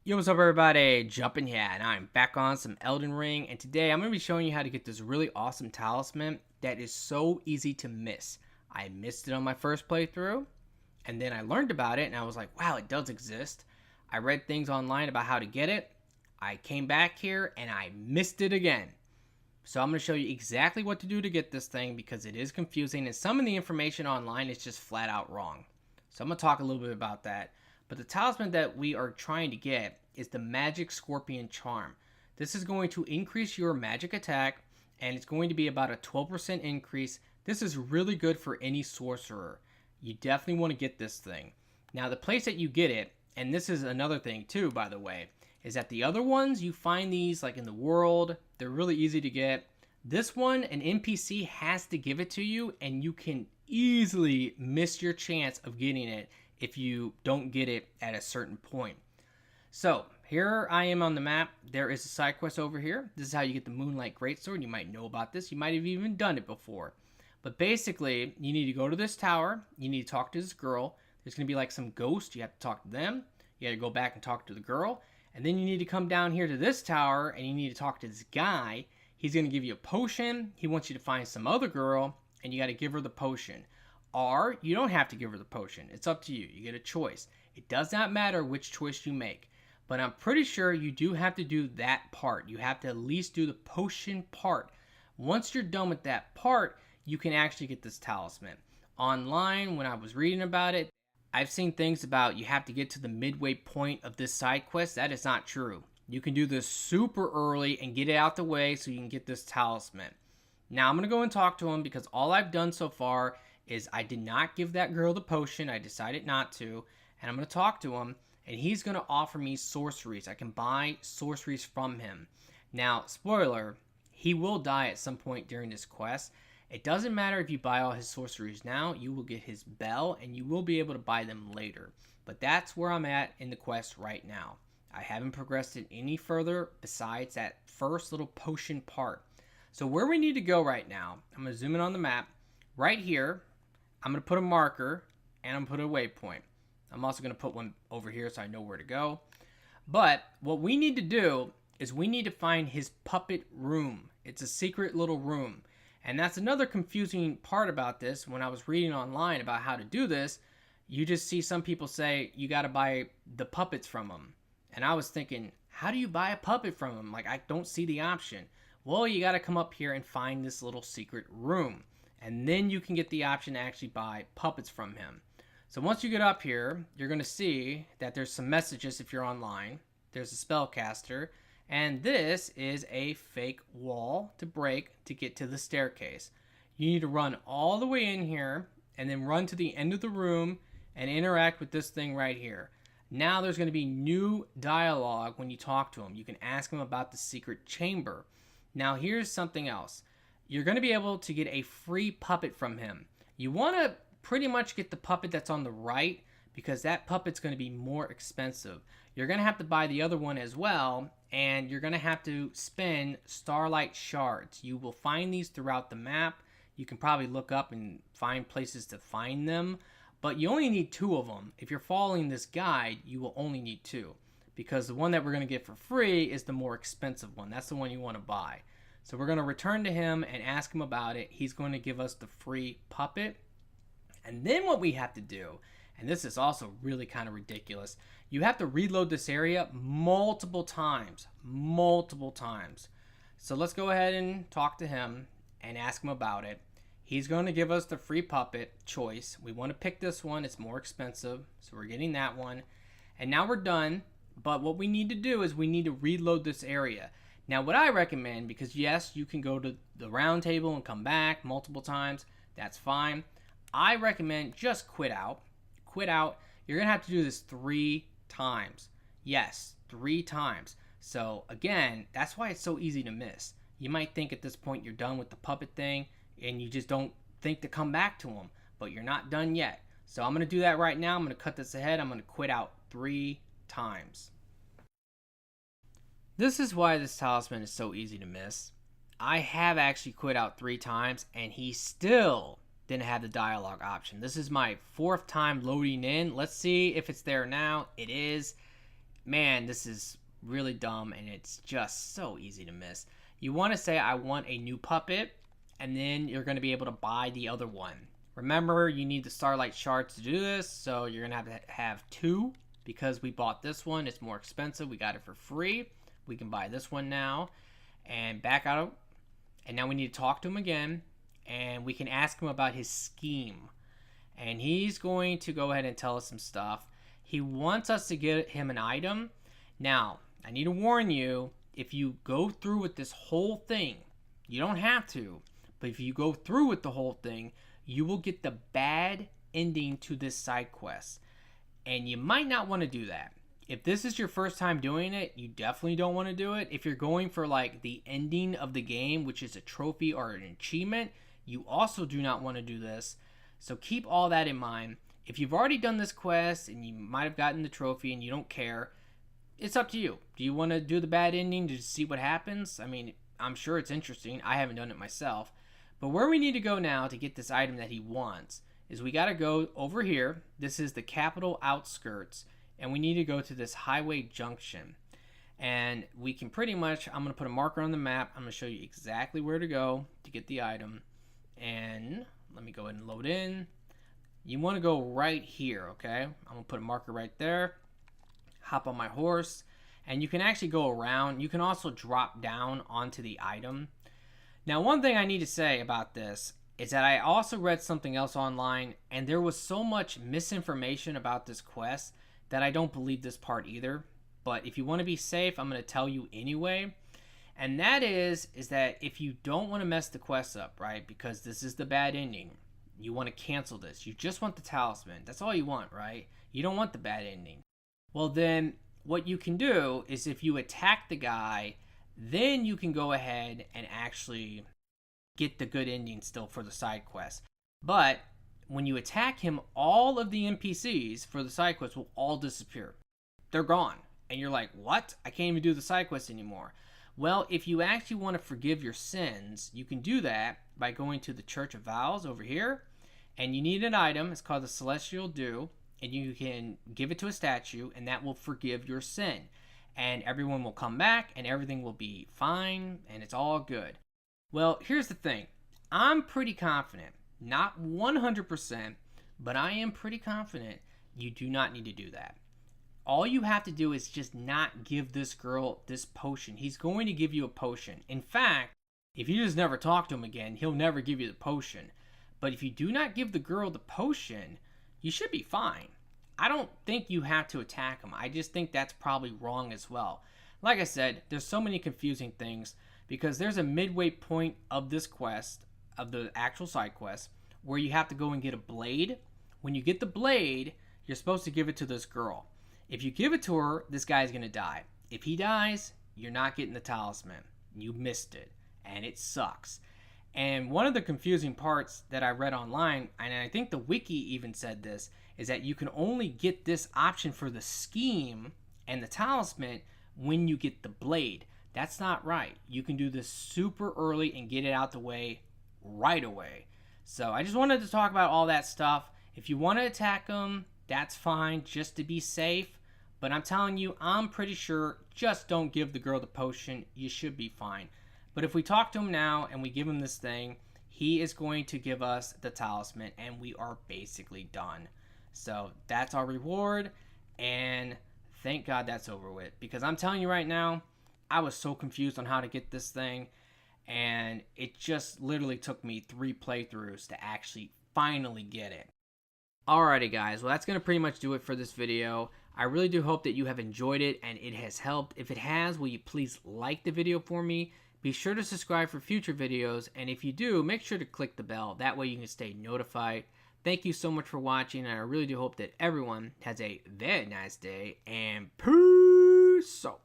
Yo, what's up everybody? Jumpin here, and I'm back on some Elden Ring, and today I'm going to be showing you how to get this really awesome talisman that is so easy to miss. I missed it on my first playthrough, and then I learned about it, and I was like, wow, it does exist. I read things online about how to get it. I came back here, and I missed it again. So I'm going to show you exactly what to do to get this thing, because it is confusing, and some of the information online is just flat out wrong. So I'm going to talk a little bit about that. But the talisman that we are trying to get is the Magic Scorpion Charm. This is going to increase your magic attack, and it's going to be about a 12% increase. This is really good for any sorcerer. You definitely want to get this thing. Now, the place that you get it, and this is another thing too, by the way, is that the other ones, you find these like in the world. They're really easy to get. This one, an NPC has to give it to you, and you can easily miss your chance of getting it if you don't get it at a certain point. So here I am on the map. There is a side quest over here. This is how you get the Moonlight Greatsword. You might know about this. You might have even done it before. But basically, you need to go to this tower. You need to talk to this girl. There's going to be like some ghost. You have to talk to them. You got to go back and talk to the girl. And then you need to come down here to this tower, and you need to talk to this guy. He's going to give you a potion. He wants you to find some other girl, and you got to give her the potion. Or you don't have to give her the potion. It's up to you. You get a choice. It does not matter which choice you make. But I'm pretty sure you do have to do that part. You have to at least do the potion part. Once you're done with that part, you can actually get this talisman. Online, when I was reading about it, I've seen things about you have to get to the midway point of this side quest. That is not true. You can do this super early and get it out the way so you can get this talisman. Now I'm going to go and talk to him because all I've done so far is I did not give that girl the potion. I decided not to. And I'm going to talk to him, and he's going to offer me sorceries. I can buy sorceries from him. Now, spoiler, he will die at some point during this quest. It doesn't matter if you buy all his sorceries now. You will get his bell, and you will be able to buy them later. But that's where I'm at in the quest right now. I haven't progressed it any further besides that first little potion part. So where we need to go right now, I'm going to zoom in on the map. Right here, I'm going to put a marker, and I'm going to put a waypoint. I'm also going to put one over here so I know where to go. But what we need to do is we need to find his puppet room. It's a secret little room. And that's another confusing part about this. When I was reading online about how to do this, you just see some people say you got to buy the puppets from him. And I was thinking, how do you buy a puppet from him? Like, I don't see the option. Well, you got to come up here and find this little secret room. And then you can get the option to actually buy puppets from him. So once you get up here, you're going to see that there's some messages if you're online. There's a spellcaster. And this is a fake wall to break to get to the staircase. You need to run all the way in here and then run to the end of the room and interact with this thing right here. Now there's going to be new dialogue when you talk to him. You can ask him about the secret chamber. Now here's something else. You're going to be able to get a free puppet from him. You want to pretty much get the puppet that's on the right because that puppet's going to be more expensive. You're going to have to buy the other one as well, and you're going to have to spend starlight shards. You will find these throughout the map. You can probably look up and find places to find them, but you only need 2 of them. If you're following this guide, you will only need 2 because the one that we're going to get for free is the more expensive one. That's the one you want to buy. So we're going to return to him and ask him about it. He's going to give us the free puppet. And then what we have to do, and this is also really kind of ridiculous, you have to reload this area multiple times. So let's go ahead and talk to him and ask him about it. He's going to give us the free puppet choice. We want to pick this one. It's more expensive, so we're getting that one. And now we're done, but what we need to do is we need to reload this area. Now what I recommend, because yes, you can go to the round table and come back multiple times, that's fine. I recommend just quit out. Quit out. You're going to have to do this 3 times. Yes, 3 times. So again, that's why it's so easy to miss. You might think at this point you're done with the puppet thing and you just don't think to come back to him, but you're not done yet. So I'm going to do that right now. I'm going to cut this ahead. I'm going to quit out 3 times. This is why this talisman is so easy to miss. I have actually quit out 3 times and he still didn't have the dialogue option. This is my 4th time loading in. Let's see if it's there now. It is. man, this is really dumb and it's just so easy to miss. You want to say I want a new puppet, and then you're going to be able to buy the other one. Remember, you need the starlight shards to do this, so you're going to have 2 because we bought this one. It's more expensive. We got it for free. We can buy this one now and back out. And now we need to talk to him again, and we can ask him about his scheme. And he's going to go ahead and tell us some stuff. He wants us to get him an item. Now, I need to warn you, if you go through with this whole thing, you don't have to, but if you go through with the whole thing, you will get the bad ending to this side quest. And you might not want to do that. If this is your first time doing it, you definitely don't want to do it. If you're going for like the ending of the game, which is a trophy or an achievement, you also do not want to do this. So keep all that in mind. If you've already done this quest and you might have gotten the trophy and you don't care, it's up to you. Do you want to do the bad ending to see what happens? I mean, I'm sure it's interesting. I haven't done it myself. But where we need to go now to get this item that he wants is we got to go over here. This is the capital outskirts. And we need to go to this highway junction. And we can pretty much, I'm going to put a marker on the map. I'm going to show you exactly where to go to get the item. And let me go ahead and load in. You want to go right here, okay? I'm going to put a marker right there. Hop on my horse. And you can actually go around. You can also drop down onto the item. Now, one thing I need to say about this is that I also read something else online. And there was so much misinformation about this quest that I don't believe this part either. But if you want to be safe, I'm going to tell you anyway. And that is that if you don't want to mess the quest up, right, because this is the bad ending, you want to cancel this. You just want the talisman. That's all you want, right? You don't want the bad ending. Well, then what you can do is if you attack the guy, then you can go ahead and actually get the good ending still for the side quest. But when you attack him, all of the NPCs for the side quest will all disappear. They're gone. And you're like, what? I can't even do the side quest anymore. Well, if you actually want to forgive your sins, you can do that by going to the Church of Vows over here. And you need an item. It's called the Celestial Dew. And you can give it to a statue, and that will forgive your sin. And everyone will come back, and everything will be fine, and it's all good. Well, here's the thing. I'm pretty confident. Not 100%, but I am pretty confident you do not need to do that. All you have to do is just not give this girl this potion. He's going to give you a potion. In fact, if you just never talk to him again, he'll never give you the potion. But if you do not give the girl the potion, you should be fine. I don't think you have to attack him. I just think that's probably wrong as well. Like I said, there's so many confusing things because there's a midway point of this quest, of the actual side quest, where you have to go and get a blade. When you get the blade, you're supposed to give it to this girl. If you give it to her, this guy's going to die. If he dies, you're not getting the talisman. You missed it, and it sucks. And one of the confusing parts that I read online, and I think the wiki even said this, is that you can only get this option for the scheme and the talisman when you get the blade. That's not right. You can do this super early and get it out the way right away. So I just wanted to talk about all that stuff. If you want to attack them, that's fine, just to be safe. But I'm telling you, I'm pretty sure, just don't give the girl the potion. You should be fine. But if we talk to him now and we give him this thing, he is going to give us the talisman and we are basically done. So that's our reward, and thank God that's over with. Because I'm telling you right now, I was so confused on how to get this thing, and it just literally took me 3 playthroughs to actually finally get it. Alrighty guys, well that's going to pretty much do it for this video. I really do hope that you have enjoyed it and it has helped. If it has, will you please like the video for me? Be sure to subscribe for future videos, and if you do, make sure to click the bell. That way you can stay notified. Thank you so much for watching, and I really do hope that everyone has a very nice day, and peace out.